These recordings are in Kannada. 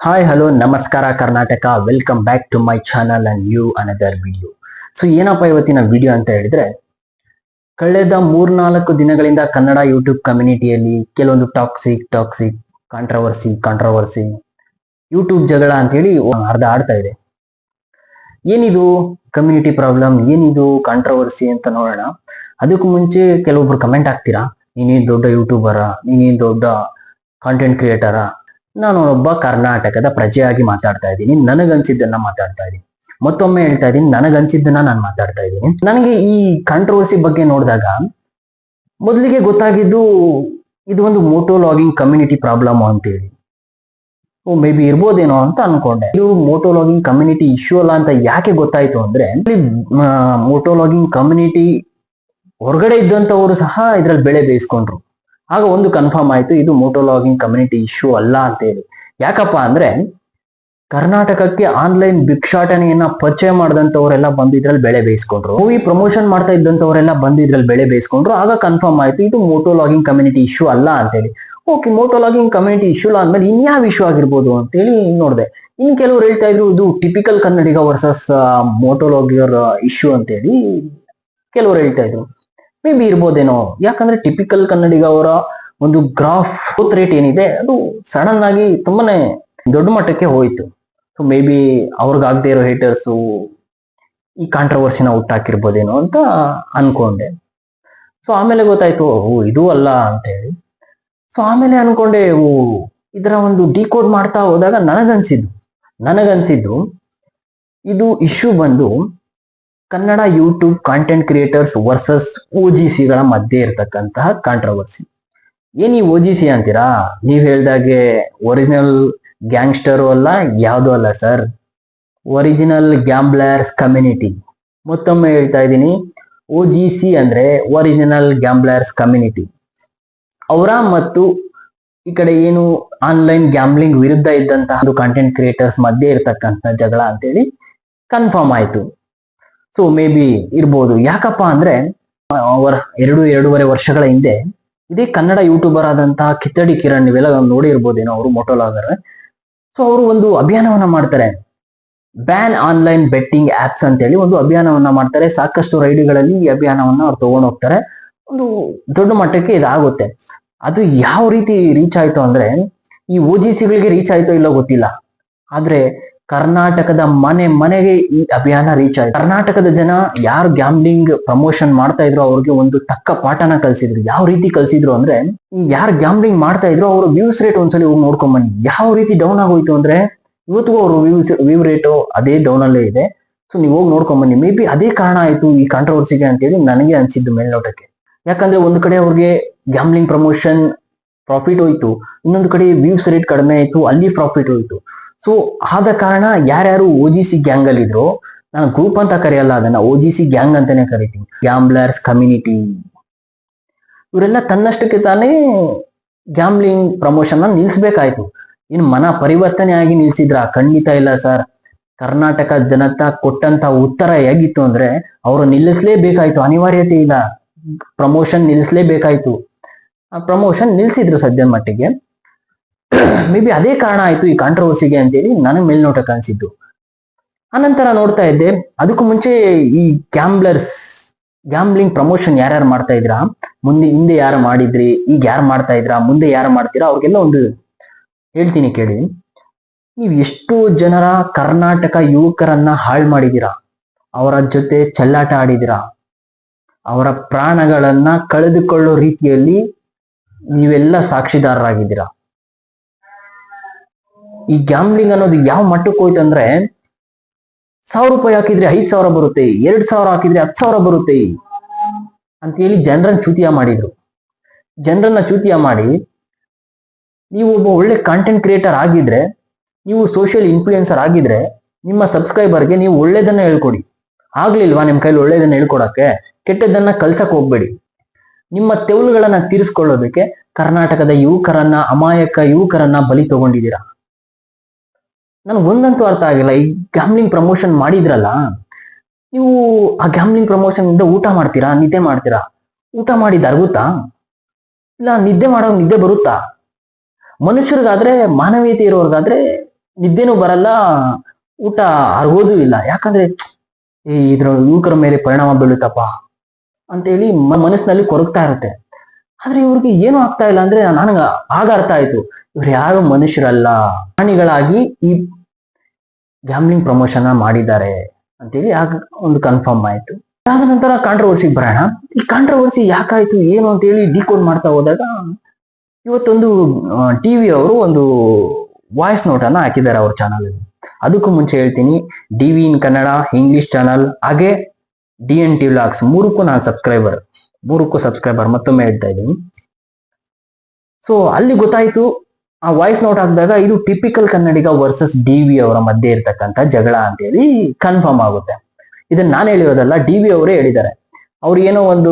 ಹಾಯ್ ಹಲೋ ನಮಸ್ಕಾರ Karnataka, welcome back to my channel and new another video. So ಏನಪ್ಪ ಇವತ್ತಿನ ವಿಡಿಯೋ ಅಂತ ಹೇಳಿದ್ರೆ, ಕಳೆದ 3-4 ದಿನಗಳಿಂದ ಕನ್ನಡ ಯೂಟ್ಯೂಬ್ ಕಮ್ಯುನಿಟಿಯಲ್ಲಿ ಕೆಲವೊಂದು ಟಾಕ್ಸಿಕ್ ಕಾಂಟ್ರವರ್ಸಿ ಯೂಟ್ಯೂಬ್ ಜಗಳ ಅಂತೇಳಿ ಅರ್ಧ ಆಡ್ತಾ ಇದೆ. ಏನಿದು ಕಮ್ಯುನಿಟಿ ಪ್ರಾಬ್ಲಮ್, ಏನಿದು ಕಾಂಟ್ರವರ್ಸಿ ಅಂತ ನೋಡೋಣ. ಅದಕ್ಕೂ ಮುಂಚೆ ಕೆಲವೊಬ್ರು ಕಮೆಂಟ್ ಹಾಕ್ತೀರಾ, ನೀನೇನ್ ದೊಡ್ಡ ಯೂಟ್ಯೂಬರ, ನೀನೇನ್ ದೊಡ್ಡ ಕಾಂಟೆಂಟ್ ಕ್ರಿಯೇಟರ. ನಾನು ಒಬ್ಬ ಕರ್ನಾಟಕದ ಪ್ರಜೆಯಾಗಿ ಮಾತಾಡ್ತಾ ಇದ್ದೀನಿ, ನನಗನ್ಸಿದ್ದನ್ನ ಮಾತಾಡ್ತಾ ಇದ್ದೀನಿ. ಮತ್ತೊಮ್ಮೆ ಹೇಳ್ತಾ ಇದ್ದೀನಿ, ನನಗನ್ಸಿದ್ದನ್ನ ನಾನು ಮಾತಾಡ್ತಾ ಇದ್ದೀನಿ. ನನಗೆ ಈ ಕಾಂಟ್ರವರ್ಸಿ ಬಗ್ಗೆ ನೋಡಿದಾಗ ಮೊದಲಿಗೆ ಗೊತ್ತಾಗಿದ್ದು ಇದು ಒಂದು ಮೋಟೋ ಲಾಗಿಂಗ್ ಕಮ್ಯುನಿಟಿ ಪ್ರಾಬ್ಲಮ್ ಅಂತೇಳಿ. ಮೇ ಬಿ ಇರ್ಬೋದೇನೋ ಅಂತ ಅನ್ಕೊಂಡೆ. ಇದು ಮೋಟೋ ಲಾಗಿಂಗ್ ಕಮ್ಯುನಿಟಿ ಇಶ್ಯೂ ಅಲ್ಲ ಅಂತ ಯಾಕೆ ಗೊತ್ತಾಯ್ತು ಅಂದ್ರೆ, ಮೋಟೋ ಲಾಗಿಂಗ್ ಕಮ್ಯುನಿಟಿ ಹೊರಗಡೆ ಇದ್ದಂಥವರು ಸಹ ಇದ್ರಲ್ಲಿ ಬೆಳೆ ಬೇಯಿಸ್ಕೊಂಡ್ರು. ಆಗ ಒಂದು ಕನ್ಫರ್ಮ್ ಆಯ್ತು, ಇದು ಮೋಟೋ ಲಾಗಿಂಗ್ ಕಮ್ಯುನಿಟಿ ಇಶ್ಯೂ ಅಲ್ಲ ಅಂತ ಹೇಳಿ. ಯಾಕಪ್ಪ ಅಂದ್ರೆ, ಕರ್ನಾಟಕಕ್ಕೆ ಆನ್ಲೈನ್ ಭಿಕ್ಷಾಟನೆಯನ್ನ ಪರಿಚಯ ಮಾಡಿದಂಥವರೆಲ್ಲ ಬಂದು ಇದ್ರಲ್ಲಿ ಬೆಳೆ ಬೇಯಿಸ್ಕೊಂಡ್ರು. ಮೂವಿ ಪ್ರಮೋಷನ್ ಮಾಡ್ತಾ ಇದ್ದಂಥವರೆಲ್ಲ ಬಂದು ಇದ್ರಲ್ಲಿ ಬೆಳೆ ಬೇಯಿಸ್ಕೊಂಡ್ರು. ಆಗ ಕನ್ಫರ್ಮ್ ಆಯ್ತು, ಇದು ಮೋಟೋ ಲಾಗಿಂಗ್ ಕಮ್ಯುನಿಟಿ ಇಶ್ಯೂ ಅಲ್ಲ ಅಂತೇಳಿ. Okay, moto logging community issue ಅಲ್ಲ ಅಂದ್ಮೇಲೆ ಇನ್ಯಾವ ಇಶ್ಯೂ ಆಗಿರ್ಬೋದು ಅಂತೇಳಿ ನೋಡಿದೆ. ಇನ್ ಕೆಲವರು ಹೇಳ್ತಾ ಇದ್ರು, ಇದು ಟಿಪಿಕಲ್ ಕನ್ನಡಿಗ ವರ್ಸಸ್ ಮೋಟೋ ಲಾಗಿಯರ್ ಇಶ್ಯೂ ಅಂತೇಳಿ ಕೆಲವರು ಹೇಳ್ತಾ ಇದ್ರು. ಮೇ ಬಿ ಇರ್ಬೋದೇನೋ, ಯಾಕಂದ್ರೆ ಟಿಪಿಕಲ್ ಕನ್ನಡಿಗ ಅವರ ಒಂದು ಗ್ರೋತ್ ರೇಟ್ ಏನಿದೆ ಅದು ಸಡನ್ ಆಗಿ ತುಂಬಾನೇ ದೊಡ್ಡ ಮಟ್ಟಕ್ಕೆ ಹೋಯ್ತು. ಸೊ ಮೇ ಬಿ ಅವ್ರಿಗಾಗದೇ ಇರೋ ಹೇಟರ್ಸು ಈ ಕಾಂಟ್ರವರ್ಸಿನ ಹುಟ್ಟಾಕಿರ್ಬೋದೇನೋ ಅಂತ ಅನ್ಕೊಂಡೆ. ಸೊ ಆಮೇಲೆ ಗೊತ್ತಾಯ್ತು, ಇದು ಅಲ್ಲ ಅಂತ ಹೇಳಿ. ಸೊ ಆಮೇಲೆ ಅನ್ಕೊಂಡೆ, ಇದರ ಒಂದು ಡಿಕೋಡ್ ಮಾಡ್ತಾ ಹೋದಾಗ ನನಗನ್ಸಿದ್ದು ಇದು ಇಶ್ಯೂ ಬಂದು Kannada YouTube content creators versus OGCಗಳ ಮಧ್ಯೆ ಇರತಕ್ಕಂತಹ ಕಾಂಟ್ರವರ್ಸಿ. ಏನ್ ಈ OGC ಅಂತೀರಾ? ನೀವ್ ಹೇಳ್ದಾಗೆ ಒರಿಜಿನಲ್ ಗ್ಯಾಂಗ್ಸ್ಟರು ಅಲ್ಲ, ಯಾವುದು ಅಲ್ಲ ಸರ್, ಒರಿಜಿನಲ್ ಗ್ಯಾಂಬ್ಲರ್ಸ್ ಕಮ್ಯುನಿಟಿ. ಮತ್ತೊಮ್ಮೆ ಹೇಳ್ತಾ ಇದ್ದೀನಿ, OGC ಅಂದ್ರೆ ಒರಿಜಿನಲ್ ಗ್ಯಾಂಬ್ಲರ್ಸ್ ಕಮ್ಯುನಿಟಿ. ಅವರ ಮತ್ತು ಈ ಕಡೆ ಏನು ಆನ್ಲೈನ್ ಗ್ಯಾಂಬ್ಲಿಂಗ್ ವಿರುದ್ಧ ಇದ್ದಂತಹ ಒಂದು ಕಾಂಟೆಂಟ್ ಕ್ರಿಯೇಟರ್ಸ್ ಮಧ್ಯೆ ಇರತಕ್ಕಂತ ಜಗಳ ಅಂತೇಳಿ ಕನ್ಫರ್ಮ್ ಆಯ್ತು. ಸೊ ಮೇ ಬಿ ಇರ್ಬೋದು. ಯಾಕಪ್ಪ ಅಂದ್ರೆ, 2-2.5 ವರ್ಷಗಳ ಹಿಂದೆ ಇದೇ ಕನ್ನಡ ಯೂಟ್ಯೂಬರ್ ಆದಂತಹ ಕಿತ್ತಡಿ ಕಿರಣ್, ನೀವೆಲ್ಲ ನೋಡಿರ್ಬೋದೇನೋ, ಅವರು ಮೋಟೋಲಾಗರ್. ಸೊ ಅವರು ಒಂದು ಅಭಿಯಾನವನ್ನ ಮಾಡ್ತಾರೆ, ಬ್ಯಾನ್ ಆನ್ಲೈನ್ ಬೆಟ್ಟಿಂಗ್ ಆಪ್ಸ್ ಅಂತೇಳಿ ಒಂದು ಅಭಿಯಾನವನ್ನ ಮಾಡ್ತಾರೆ. ಸಾಕಷ್ಟು ರೈಡ್ಗಳಲ್ಲಿ ಈ ಅಭಿಯಾನವನ್ನ ಅವ್ರು ತಗೊಂಡು ಹೋಗ್ತಾರೆ. ಒಂದು ದೊಡ್ಡ ಮಟ್ಟಕ್ಕೆ ಇದಾಗುತ್ತೆ. ಅದು ಯಾವ ರೀತಿ ರೀಚ್ ಆಯ್ತು ಅಂದ್ರೆ, ಈ OGCಗಳಿಗೆ ರೀಚ್ ಆಯ್ತೋ ಇಲ್ಲೋ ಗೊತ್ತಿಲ್ಲ, ಆದ್ರೆ ಕರ್ನಾಟಕದ ಮನೆಗೆ ಈ ಅಭಿಯಾನ ರೀಚ್ ಆಯ್ತು. ಕರ್ನಾಟಕದ ಜನ ಯಾರು ಗ್ಯಾಂಬ್ಲಿಂಗ್ ಪ್ರಮೋಷನ್ ಮಾಡ್ತಾ ಇದ್ರು ಅವ್ರಿಗೆ ಒಂದು ತಕ್ಕ ಪಾಠನ ಕಲ್ಸಿದ್ರು. ಯಾವ ರೀತಿ ಕಲ್ಸಿದ್ರು ಅಂದ್ರೆ, ಈ ಯಾರು ಗ್ಯಾಂಬ್ಲಿಂಗ್ ಮಾಡ್ತಾ ಇದ್ರು ಅವ್ರ ವ್ಯೂಸ್ ರೇಟ್ ಒಂದ್ಸಲಿ ಹೋಗಿ ನೋಡ್ಕೊಂಡ್ ಬನ್ನಿ. ಯಾವ ರೀತಿ ಡೌನ್ ಆಗೋಯ್ತು ಅಂದ್ರೆ, ಇವತ್ತಿಗೂ ಅವ್ರ ವ್ಯೂ ರೇಟು ಅದೇ ಡೌನ್ ಅಲ್ಲೇ ಇದೆ. ಸೊ ನೀವು ಹೋಗಿ ನೋಡ್ಕೊಂಡ್ ಬನ್ನಿ. ಮೇ ಬಿ ಅದೇ ಕಾರಣ ಆಯ್ತು ಈ ಕಾಂಟ್ರವರ್ಸಿಗೆ ಅಂತೇಳಿ ನನಗೆ ಅನ್ಸಿದ್ದು ಮೇಲ್ನೋಟಕ್ಕೆ. ಯಾಕಂದ್ರೆ ಒಂದು ಕಡೆ ಅವ್ರಿಗೆ ಗ್ಯಾಂಬ್ಲಿಂಗ್ ಪ್ರಮೋಷನ್ ಪ್ರಾಫಿಟ್ ಹೋಯ್ತು, ಇನ್ನೊಂದು ಕಡೆ ವ್ಯೂಸ್ ರೇಟ್ ಕಡಿಮೆ ಆಯ್ತು, ಅಲ್ಲಿ ಪ್ರಾಫಿಟ್ ಹೋಯ್ತು. ಸೊ ಆದ ಕಾರಣ ಯಾರ್ಯಾರು OGC ಗ್ಯಾಂಗ್ ಅಲ್ಲಿ ಇದ್ರು, ನಾನು ಗ್ರೂಪ್ ಅಂತ ಕರೆಯಲ್ಲ, ಅದನ್ನ OGC ಗ್ಯಾಂಗ್ ಅಂತಾನೆ ಕರಿತೀನಿ, ಗ್ಯಾಂಬ್ಲರ್ಸ್ ಕಮ್ಯುನಿಟಿ, ಇವರೆಲ್ಲ ತನ್ನಷ್ಟಕ್ಕೆ ತಾನೇ ಗ್ಯಾಂಬ್ಲಿಂಗ್ ಪ್ರಮೋಷನ್ ನಿಲ್ಸ್ಬೇಕಾಯ್ತು. ಇನ್ನು ಮನ ಪರಿವರ್ತನೆ ಆಗಿ ನಿಲ್ಸಿದ್ರ? ಖಂಡಿತ ಇಲ್ಲ ಸರ್. ಕರ್ನಾಟಕ ಜನತಾ ಕೊಟ್ಟಂತ ಉತ್ತರ ಹೇಗಿತ್ತು ಅಂದ್ರೆ, ಅವರು ನಿಲ್ಲಿಸ್ಲೇಬೇಕಾಯ್ತು, ಅನಿವಾರ್ಯತೆ ಇಲ್ಲ, ಪ್ರಮೋಷನ್ ನಿಲ್ಲಿಸ್ಲೇಬೇಕಾಯ್ತು. ಆ ಪ್ರಮೋಷನ್ ನಿಲ್ಸಿದ್ರು ಸದ್ಯದ ಮಟ್ಟಿಗೆ. ಮೇ ಬಿ ಅದೇ ಕಾರಣ ಆಯ್ತು ಈ ಕಾಂಟ್ರವರ್ಸಿಗೆ ಅಂತೇಳಿ ನನಗೆ ಮೇಲ್ನೋಟಕ್ಕೆ ಅನ್ಸಿದ್ದು. ಆನಂತರ ನೋಡ್ತಾ ಇದ್ದೆ, ಅದಕ್ಕೂ ಮುಂಚೆ ಈ ಗ್ಯಾಂಬ್ಲಿಂಗ್ ಪ್ರಮೋಷನ್ ಯಾರ್ಯಾರು ಮಾಡ್ತಾ ಇದ್ರಾ, ಹಿಂದೆ ಯಾರು ಮಾಡಿದ್ರಿ, ಈಗ ಯಾರು ಮಾಡ್ತಾ ಇದ್ರಾ, ಮುಂದೆ ಯಾರು ಮಾಡ್ತೀರಾ, ಅವ್ರಿಗೆಲ್ಲ ಒಂದು ಹೇಳ್ತೀನಿ ಕೇಳಿ. ನೀವು ಎಷ್ಟು ಜನರ ಕರ್ನಾಟಕ ಯುವಕರನ್ನ ಹಾಳು ಮಾಡಿದೀರಾ, ಅವರ ಜೊತೆ ಚೆಲ್ಲಾಟ ಆಡಿದಿರಾ, ಅವರ ಪ್ರಾಣಗಳನ್ನ ಕಳೆದುಕೊಳ್ಳೋ ರೀತಿಯಲ್ಲಿ ನೀವೆಲ್ಲ ಸಾಕ್ಷಿದಾರರಾಗಿದ್ದೀರಾ. ಈ ಗ್ಯಾಂಬ್ಲಿಂಗ್ ಅನ್ನೋದು ಯಾವ ಮಟ್ಟಕ್ಕೆ ಹೋಯ್ತು ಅಂದ್ರೆ, 1,000 ರೂಪಾಯಿ ಹಾಕಿದ್ರೆ 5,000 ಬರುತ್ತೆ, 2,000 ಹಾಕಿದ್ರೆ 10,000 ಬರುತ್ತೆ ಅಂತ ಹೇಳಿ ಜನರನ್ನ ಚೂತಿಯ ಮಾಡಿ, ನೀವು ಒಬ್ಬ ಒಳ್ಳೆ ಕಾಂಟೆಂಟ್ ಕ್ರಿಯೇಟರ್ ಆಗಿದ್ರೆ, ನೀವು ಸೋಷಿಯಲ್ ಇನ್ಫ್ಲೂಯೆನ್ಸರ್ ಆಗಿದ್ರೆ, ನಿಮ್ಮ ಸಬ್ಸ್ಕ್ರೈಬರ್ಗೆ ನೀವು ಒಳ್ಳೇದನ್ನ ಹೇಳ್ಕೊಡಿ. ಆಗ್ಲಿಲ್ವಾ ನಿಮ್ ಕೈಲಿ ಒಳ್ಳೇದನ್ನ ಹೇಳ್ಕೊಡಕ್ಕೆ? ಕೆಟ್ಟದ್ದನ್ನ ಕಲ್ಸಕ್ ಹೋಗ್ಬೇಡಿ. ನಿಮ್ಮ ತೆವಲುಗಳನ್ನ ತೀರಿಸ್ಕೊಳ್ಳೋದಕ್ಕೆ ಕರ್ನಾಟಕದ ಅಮಾಯಕ ಯುವಕರನ್ನ ಬಲಿ ತಗೊಂಡಿದ್ದೀರಾ. ನನಗೆ ಒಂದಂತೂ ಅರ್ಥ ಆಗಿಲ್ಲ, ಈ ಗ್ಯಾಂಬ್ಲಿಂಗ್ ಪ್ರಮೋಷನ್ ಮಾಡಿದ್ರಲ್ಲ, ನೀವು ಆ ಗ್ಯಾಂಬ್ಲಿಂಗ್ ಪ್ರಮೋಷನ್ ಇಂದ ಊಟ ಮಾಡ್ತೀರಾ, ನಿದ್ದೆ ಮಾಡ್ತೀರಾ? ಊಟ ಮಾಡಿದ ಅರ್ಗುತ್ತಾ? ಇಲ್ಲ ನಿದ್ದೆ ಬರುತ್ತಾ? ಮನುಷ್ಯರಿಗಾದ್ರೆ, ಮಾನವೀಯತೆ ಇರೋರ್ಗಾದ್ರೆ ನಿದ್ದೆನೂ ಬರಲ್ಲ, ಊಟ ಆಗೋದೂ ಇಲ್ಲ. ಯಾಕಂದ್ರೆ ಇದ್ರ ಯುವಕರ ಮೇಲೆ ಪರಿಣಾಮ ಬೀಳುತ್ತಪ್ಪ ಅಂತೇಳಿ ಮನಸ್ಸಿನಲ್ಲಿ ಕೊರಗ್ತಾ ಇರುತ್ತೆ. ಆದ್ರೆ ಇವ್ರಿಗೆ ಏನು ಆಗ್ತಾ ಇಲ್ಲ ಅಂದ್ರೆ ನನಗ ಆಗ ಅರ್ಥ ಆಯ್ತು, ಇವ್ರು ಯಾರು ಮನುಷ್ಯರಲ್ಲ, ಪ್ರಾಣಿಗಳಾಗಿ ಈ ಗ್ಯಾಮ್ಲಿಂಗ್ ಪ್ರಮೋಷನ್ ಮಾಡಿದ್ದಾರೆ ಅಂತೇಳಿ ಆಗ ಒಂದು ಕನ್ಫರ್ಮ್ ಆಯ್ತು. ಅದಾದ ನಂತರ ಕಾಂಟ್ರವರ್ಸಿಗೆ ಬರೋಣ. ಈ ಕಾಂಟ್ರವರ್ಸಿ ಯಾಕಾಯ್ತು ಏನು ಅಂತೇಳಿ ಡಿಕೋಡ್ ಮಾಡ್ತಾ ಹೋದಾಗ ಇವತ್ತೊಂದು ಟಿವಿ ಅವರು ಒಂದು ವಾಯ್ಸ್ ನೋಟ್ ಅನ್ನ ಹಾಕಿದ್ದಾರೆ ಅವ್ರ ಚಾನಲ್ ಅಲ್ಲಿ. ಅದಕ್ಕೂ ಮುಂಚೆ ಹೇಳ್ತೀನಿ, ಡಿವಿ ಇನ್ ಕನ್ನಡ ಇಂಗ್ಲಿಷ್ ಚಾನಲ್ ಹಾಗೆ DNT ವ್ಲಾಗ್ಸ್ ಮೂರಕ್ಕೂ ನಾನು ಸಬ್ಸ್ಕ್ರೈಬರ್ ಮತ್ತೊಮ್ಮೆ ಹೇಳ್ತಾ ಇದ್ದೀನಿ. ಸೊ ಅಲ್ಲಿ ಗೊತ್ತಾಯ್ತು, ಆ ವಾಯ್ಸ್ ನೋಟ್ ಹಾಕಿದಾಗ ಇದು ಟಿಪಿಕಲ್ ಕನ್ನಡಿಗ ವರ್ಸಸ್ ಡಿವಿ ಅವರ ಮಧ್ಯೆ ಇರ್ತಕ್ಕಂಥ ಜಗಳ ಅಂತೇಳಿ ಕನ್ಫರ್ಮ್ ಆಗುತ್ತೆ. ಇದನ್ನ ನಾನು ಹೇಳಿರೋದಲ್ಲ, ಡಿವಿ ಅವರೇ ಹೇಳಿದ್ದಾರೆ. ಅವ್ರು ಏನೋ ಒಂದು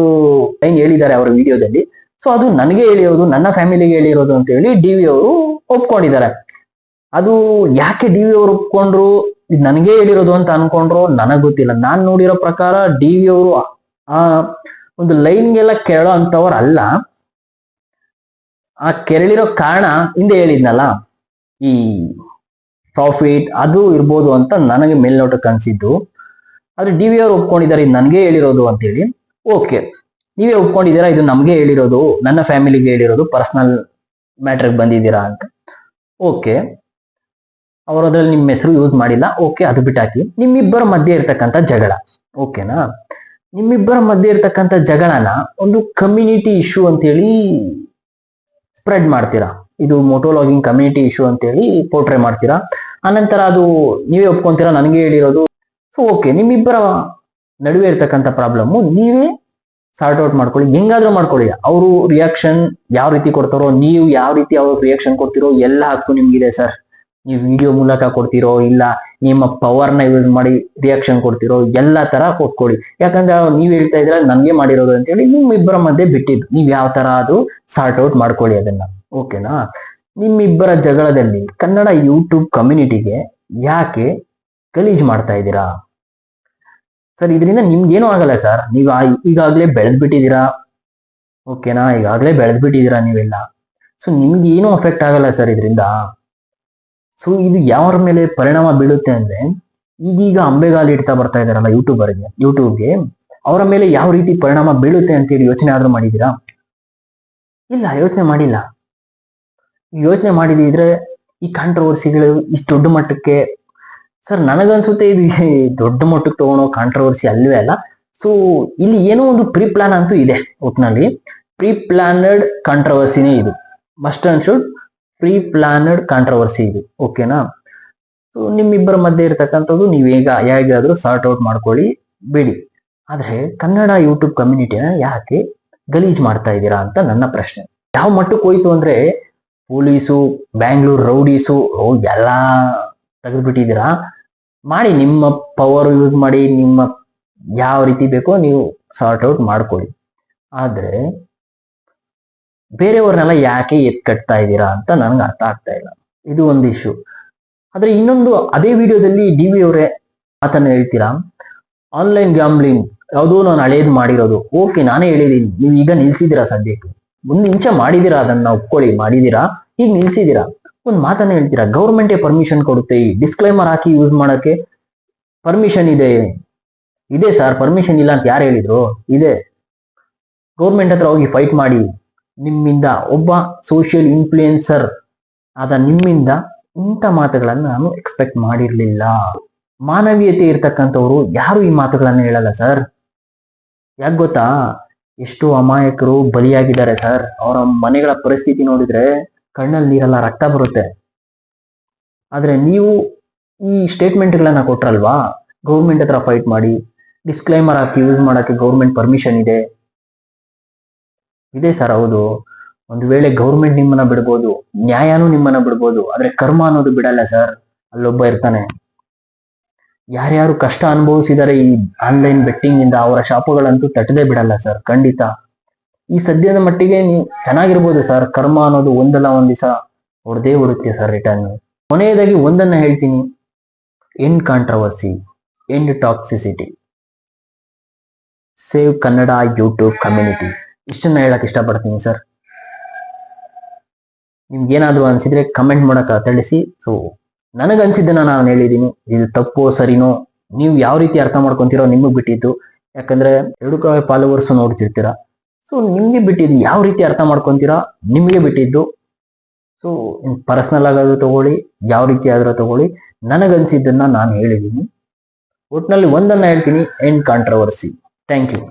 ಲೈನ್ ಹೇಳಿದ್ದಾರೆ ಅವರ ವಿಡಿಯೋದಲ್ಲಿ. ಸೊ ಅದು ನನಗೆ ಹೇಳಿರೋದು, ನನ್ನ ಫ್ಯಾಮಿಲಿಗೆ ಹೇಳಿರೋದು ಅಂತ ಹೇಳಿ ಡಿವಿ ಅವರು ಒಪ್ಕೊಂಡಿದ್ದಾರೆ. ಅದು ಯಾಕೆ ಡಿವಿ ಅವರು ಒಪ್ಕೊಂಡ್ರು, ಇದು ನನಗೆ ಹೇಳಿರೋದು ಅಂತ ಅನ್ಕೊಂಡ್ರು ನನಗ್ ಗೊತ್ತಿಲ್ಲ. ನಾನ್ ನೋಡಿರೋ ಪ್ರಕಾರ ಡಿವಿ ಅವರು ಆ ಒಂದು ಲೈನ್ಗೆಲ್ಲ ಕೆರಳೋ ಅಂತವ್ರು ಅಲ್ಲ. ಆ ಕೆರಳಿರೋ ಕಾರಣ ಹಿಂದೆ ಹೇಳಿದ್ನಲ್ಲ, ಈ ಪ್ರಾಫಿಟ್ ಅದು ಇರ್ಬೋದು ಅಂತ ನನಗೆ ಮೇಲ್ನೋಟಕ್ಕೆ ಅನ್ಸಿದ್ದು. ಆದ್ರೆ ಡಿವಿ ಅವರು ಒಪ್ಕೊಂಡಿದ್ದಾರೆ ಇದು ನನಗೆ ಹೇಳಿರೋದು ಅಂತೇಳಿ. ಓಕೆ, ನೀವೇ ಒಪ್ಕೊಂಡಿದ್ದೀರಾ ಇದು ನಮ್ಗೆ ಹೇಳಿರೋದು, ನನ್ನ ಫ್ಯಾಮಿಲಿಗೆ ಹೇಳಿರೋದು, ಪರ್ಸನಲ್ ಮ್ಯಾಟ್ರಿಗೆ ಬಂದಿದ್ದೀರಾ ಅಂತ. ಓಕೆ, ಅವರು ಅದ್ರಲ್ಲಿ ನಿಮ್ಮ ಹೆಸರು ಯೂಸ್ ಮಾಡಿಲ್ಲ. ಓಕೆ, ಅದು ಬಿಟ್ಟಾಕಿ. ನಿಮ್ಮಿಬ್ಬರ ಮಧ್ಯೆ ಇರ್ತಕ್ಕಂಥ ಜಗಳ, ಓಕೆನಾ? ನಿಮ್ಮಿಬ್ಬರ ಮಧ್ಯೆ ಇರ್ತಕ್ಕಂಥ ಜಗಳನ ಒಂದು ಕಮ್ಯುನಿಟಿ ಇಶ್ಯೂ ಅಂತೇಳಿ ಸ್ಪ್ರೆಡ್ ಮಾಡ್ತೀರಾ. ಇದು ಮೋಟೋಲಾಗಿಂಗ್ ಕಮ್ಯುನಿಟಿ ಇಶ್ಯೂ ಅಂತೇಳಿ ಪೋರ್ಟ್ರೇ ಮಾಡ್ತೀರಾ. ಆನಂತರ ಅದು ನೀವೇ ಒಪ್ಕೊಂತೀರಾ ನನಗೆ ಹೇಳಿರೋದು. ಸೊ ಓಕೆ, ನಿಮ್ಮಿಬ್ಬರ ನಡುವೆ ಇರ್ತಕ್ಕಂಥ ಪ್ರಾಬ್ಲಮ್ ನೀವೇ ಸಾರ್ಟ್ ಔಟ್ ಮಾಡ್ಕೊಳ್ಳಿ, ಹೆಂಗಾದ್ರೂ ಮಾಡ್ಕೊಳ್ಳಿ. ಅವರು ರಿಯಾಕ್ಷನ್ ಯಾವ ರೀತಿ ಕೊಡ್ತಾರೋ, ನೀವು ಯಾವ ರೀತಿ ಅವ್ರಿಗೆ ರಿಯಾಕ್ಷನ್ ಕೊಡ್ತಿರೋ ಎಲ್ಲ ಹಕ್ಕು ನಿಮ್ಗಿದೆ ಸರ್. ನೀವು ವಿಡಿಯೋ ಮೂಲಕ ಕೊಡ್ತಿರೋ, ಇಲ್ಲ ನಿಮ್ಮ ಪವರ್ನ ಯೂಸ್ ಮಾಡಿ ರಿಯಾಕ್ಷನ್ ಕೊಡ್ತಿರೋ, ಎಲ್ಲ ತರ ಕೊಟ್ಕೊಡಿ. ಯಾಕಂದ್ರೆ ನೀವ್ ಹೇಳ್ತಾ ಇದ್ರೆ ನನ್ಗೆ ಮಾಡಿರೋದು ಅಂತ ಹೇಳಿ ನಿಮ್ಮಿಬ್ಬರ ಮಧ್ಯೆ ಬಿಟ್ಟಿದ್ದು. ನೀವ್ ಯಾವ ತರ ಅದು ಸಾರ್ಟ್ ಔಟ್ ಮಾಡ್ಕೊಳ್ಳಿ ಅದನ್ನ, ಓಕೆನಾ? ನಿಮ್ಮಿಬ್ಬರ ಜಗಳದಲ್ಲಿ ಕನ್ನಡ ಯೂಟ್ಯೂಬ್ ಕಮ್ಯುನಿಟಿಗೆ ಯಾಕೆ ಗಲೀಜ್ ಮಾಡ್ತಾ ಇದ್ದೀರಾ ಸರ್? ಇದರಿಂದ ನಿಮ್ಗೇನು ಆಗಲ್ಲ ಸರ್. ನೀವು ಈಗಾಗ್ಲೇ ಬೆಳೆದ್ಬಿಟ್ಟಿದ್ದೀರಾ, ಓಕೆನಾ? ಈಗಾಗ್ಲೇ ಬೆಳೆದ್ಬಿಟ್ಟಿದ್ದೀರಾ ನೀವೆಲ್ಲ. ಸೊ ನಿಮ್ಗೆ ಏನು ಅಫೆಕ್ಟ್ ಆಗಲ್ಲ ಸರ್ ಇದರಿಂದ. ಸೊ ಇದು ಯಾರ ಮೇಲೆ ಪರಿಣಾಮ ಬೀಳುತ್ತೆ ಅಂದ್ರೆ, ಈಗೀಗ ಅಂಬೆಗಾಲಿ ಇಡ್ತಾ ಬರ್ತಾ ಇದಾರಲ್ಲ ಯೂಟ್ಯೂಬ್ಗೆ, ಅವರ ಮೇಲೆ ಯಾವ ರೀತಿ ಪರಿಣಾಮ ಬೀಳುತ್ತೆ ಅಂತೇಳಿ ಯೋಚನೆ ಆದ್ರೂ ಮಾಡಿದೀರಾ? ಇಲ್ಲ, ಯೋಚನೆ ಮಾಡಿಲ್ಲ. ಯೋಚನೆ ಮಾಡಿದ್ರೆ ಈ ಕಾಂಟ್ರವರ್ಸಿಗಳು ಇಷ್ಟು ದೊಡ್ಡ ಮಟ್ಟಕ್ಕೆ, ಸರ್ ನನಗನ್ಸುತ್ತೆ ಇದು ದೊಡ್ಡ ಮಟ್ಟಕ್ಕೆ ತಗೊಳೋ ಕಾಂಟ್ರವರ್ಸಿ ಅಲ್ವೇ ಅಲ್ಲ. ಸೊ ಇಲ್ಲಿ ಏನೋ ಒಂದು ಪ್ರೀ ಪ್ಲಾನ್ ಅಂತೂ ಇದೆ. ಒಟ್ಟಿನಲ್ಲಿ ಪ್ರೀ ಪ್ಲಾನಡ್ ಕಾಂಟ್ರವರ್ಸಿನೇ ಇದು, must and should pre planned controversy ಇದು, ಓಕೆನಾ? ಸೊ ನಿಮ್ಮಿಬ್ಬರ ಮಧ್ಯೆ ಇರ್ತಕ್ಕಂಥದ್ದು ನೀವು ಹೇಗಾದ್ರೂ ಸಾರ್ಟ್ ಔಟ್ ಮಾಡ್ಕೊಳ್ಳಿ, ಬಿಡಿ. ಆದ್ರೆ ಕನ್ನಡ ಯೂಟ್ಯೂಬ್ ಕಮ್ಯುನಿಟಿನ ಯಾಕೆ ಗಲೀಜ್ ಮಾಡ್ತಾ ಇದ್ದೀರಾ ಅಂತ ನನ್ನ ಪ್ರಶ್ನೆ. ಯಾವ ಮಟ್ಟಕ್ಕೆ ಹೋಯ್ತು ಅಂದ್ರೆ, ಪೊಲೀಸು, ಬ್ಯಾಂಗ್ಳೂರ್ ರೌಡೀಸು ಎಲ್ಲ ತೆಗೆದ್ಬಿಟ್ಟಿದ್ದೀರಾ. ಮಾಡಿ, ನಿಮ್ಮ ಪವರ್ ಯೂಸ್ ಮಾಡಿ, ನಿಮ್ಮ ಯಾವ ರೀತಿ ಬೇಕೋ ನೀವು ಸಾರ್ಟ್ ಔಟ್ ಮಾಡ್ಕೊಳ್ಳಿ. ಆದ್ರೆ ಬೇರೆಯವ್ರನ್ನೆಲ್ಲ ಯಾಕೆ ಎತ್ಕಟ್ತಾ ಇದ್ದೀರಾ ಅಂತ ನನ್ಗೆ ಅರ್ಥ ಆಗ್ತಾ ಇಲ್ಲ. ಇದು ಒಂದು ಇಶ್ಯೂ. ಆದ್ರೆ ಇನ್ನೊಂದು, ಅದೇ ವಿಡಿಯೋದಲ್ಲಿ ಡಿವಿ ಅವರೇ ಮಾತನ್ನ ಹೇಳ್ತೀರಾ, ಆನ್ಲೈನ್ ಗ್ಯಾಮ್ಲಿಂಗ್ ಯಾವುದೋ ನಾನು ಹಳೇದು ಮಾಡಿರೋದು. ಓಕೆ, ನಾನೇ ಹೇಳಿದೀನಿ, ನೀವು ಈಗ ನಿಲ್ಸಿದ್ದೀರಾ, ಸದ್ಯಕ್ಕೆ ಒಂದು ಇಂಚ ಮಾಡಿದೀರಾ, ಅದನ್ನ ಒಪ್ಕೊಳ್ಳಿ, ಮಾಡಿದೀರಾ, ಈಗ ನಿಲ್ಸಿದೀರಾ. ಒಂದು ಮಾತನ್ನ ಹೇಳ್ತೀರಾ, ಗೌರ್ಮೆಂಟೇ ಪರ್ಮಿಷನ್ ಕೊಡುತ್ತೆ, ಈ ಡಿಸ್ಕ್ಲೈಮರ್ ಹಾಕಿ ಯೂಸ್ ಮಾಡಕ್ಕೆ ಪರ್ಮಿಷನ್ ಇದೆ ಸರ್. ಪರ್ಮಿಷನ್ ಇಲ್ಲ ಅಂತ ಯಾರು ಹೇಳಿದ್ರು? ಇದೆ. ಗೌರ್ಮೆಂಟ್ ಹತ್ರ ಹೋಗಿ ಫೈಟ್ ಮಾಡಿ. ನಿಮ್ಮಿಂದ ಒಬ್ಬ ಸೋಷಿಯಲ್ ಇನ್ಫ್ಲೂಯೆನ್ಸರ್ ಆದ ನಿಮ್ಮಿಂದ ಇಂಥ ಮಾತುಗಳನ್ನ ನಾನು ಎಕ್ಸ್ಪೆಕ್ಟ್ ಮಾಡಿರ್ಲಿಲ್ಲ. ಮಾನವೀಯತೆ ಇರ್ತಕ್ಕಂಥವ್ರು ಯಾರು ಈ ಮಾತುಗಳನ್ನ ಹೇಳಲ್ಲ ಸರ್. ಯಾಕೆ ಗೊತ್ತಾ? ಎಷ್ಟೋ ಅಮಾಯಕರು ಬಲಿಯಾಗಿದ್ದಾರೆ ಸರ್. ಅವರ ಮನೆಗಳ ಪರಿಸ್ಥಿತಿ ನೋಡಿದ್ರೆ ಕಣ್ಣಲ್ಲಿ ನೀರೆಲ್ಲ ರಕ್ತ ಬರುತ್ತೆ. ಆದ್ರೆ ನೀವು ಈ ಸ್ಟೇಟ್ಮೆಂಟ್ಗಳನ್ನ ಕೊಟ್ರಲ್ವಾ, ಗೌರ್ಮೆಂಟ್ ಹತ್ರ ಫೈಟ್ ಮಾಡಿ, ಡಿಸ್ಕ್ಲೈಮರ್ ಹಾಕಿ ಯೂಸ್ ಮಾಡಕ್ಕೆ ಗೌರ್ಮೆಂಟ್ ಪರ್ಮಿಷನ್ ಇದೆ ಸರ್. ಹೌದು, ಒಂದು ವೇಳೆ ಗೌರ್ಮೆಂಟ್ ನಿಮ್ಮನ್ನ ಬಿಡ್ಬೋದು, ನ್ಯಾಯನೂ ನಿಮ್ಮನ್ನ ಬಿಡ್ಬೋದು, ಆದ್ರೆ ಕರ್ಮ ಅನ್ನೋದು ಬಿಡಲ್ಲ ಸರ್. ಅಲ್ಲೊಬ್ಬ ಇರ್ತಾನೆ. ಯಾರ್ಯಾರು ಕಷ್ಟ ಅನುಭವಿಸಿದರೆ ಈ ಆನ್ಲೈನ್ ಬೆಟ್ಟಿಂಗ್ ಇಂದ, ಅವರ ಶಾಪುಗಳಂತೂ ತಟ್ಟದೇ ಬಿಡಲ್ಲ ಸರ್, ಖಂಡಿತ. ಈ ಸದ್ಯದ ಮಟ್ಟಿಗೆ ನೀವು ಚೆನ್ನಾಗಿರ್ಬೋದು ಸರ್, ಕರ್ಮ ಅನ್ನೋದು ಒಂದಲ್ಲ ಒಂದ್ ದಿವಸ ಹೊಡೆದೇ ಹೊಡುತ್ತೆ ಸರ್ ರಿಟರ್ನ್. ಕೊನೆಯದಾಗಿ ಒಂದನ್ನ ಹೇಳ್ತೀನಿ, end controversy, end toxicity, save Kannada YouTube community. ಇಷ್ಟನ್ನ ಹೇಳಕ್ ಇಷ್ಟಪಡ್ತೀನಿ ಸರ್. ನಿಮ್ಗೇನಾದ್ರೂ ಅನ್ಸಿದ್ರೆ ಕಮೆಂಟ್ ಮಾಡಕ ತಿಳಿಸಿ. ಸೊ ನನಗನ್ಸಿದ್ದನ್ನ ನಾನು ಹೇಳಿದ್ದೀನಿ. ಇದು ತಪ್ಪೋ ಸರಿನೋ ನೀವು ಯಾವ ರೀತಿ ಅರ್ಥ ಮಾಡ್ಕೊಂತೀರೋ ನಿಮಗೆ ಬಿಟ್ಟಿದ್ದು. ಯಾಕಂದ್ರೆ 2 ಫಾಲೋವರ್ಸ್ ನೋಡ್ತಿರ್ತೀರಾ. ಸೊ ನಿಮ್ಗೆ ಬಿಟ್ಟಿದ್ದು, ಯಾವ ರೀತಿ ಅರ್ಥ ಮಾಡ್ಕೊಂತೀರಾ ನಿಮ್ಗೆ ಬಿಟ್ಟಿದ್ದು. ಸೊ ಪರ್ಸನಲ್ ಆಗಾದ್ರೂ ತಗೊಳ್ಳಿ, ಯಾವ ರೀತಿ ಆದ್ರೂ ತಗೊಳ್ಳಿ, ನನಗನ್ಸಿದ್ದನ್ನ ನಾನು ಹೇಳಿದ್ದೀನಿ. ಒಟ್ನಲ್ಲಿ ಒಂದನ್ನ ಹೇಳ್ತೀನಿ, ಎಂಡ್ ಕಾಂಟ್ರವರ್ಸಿ. Thank you.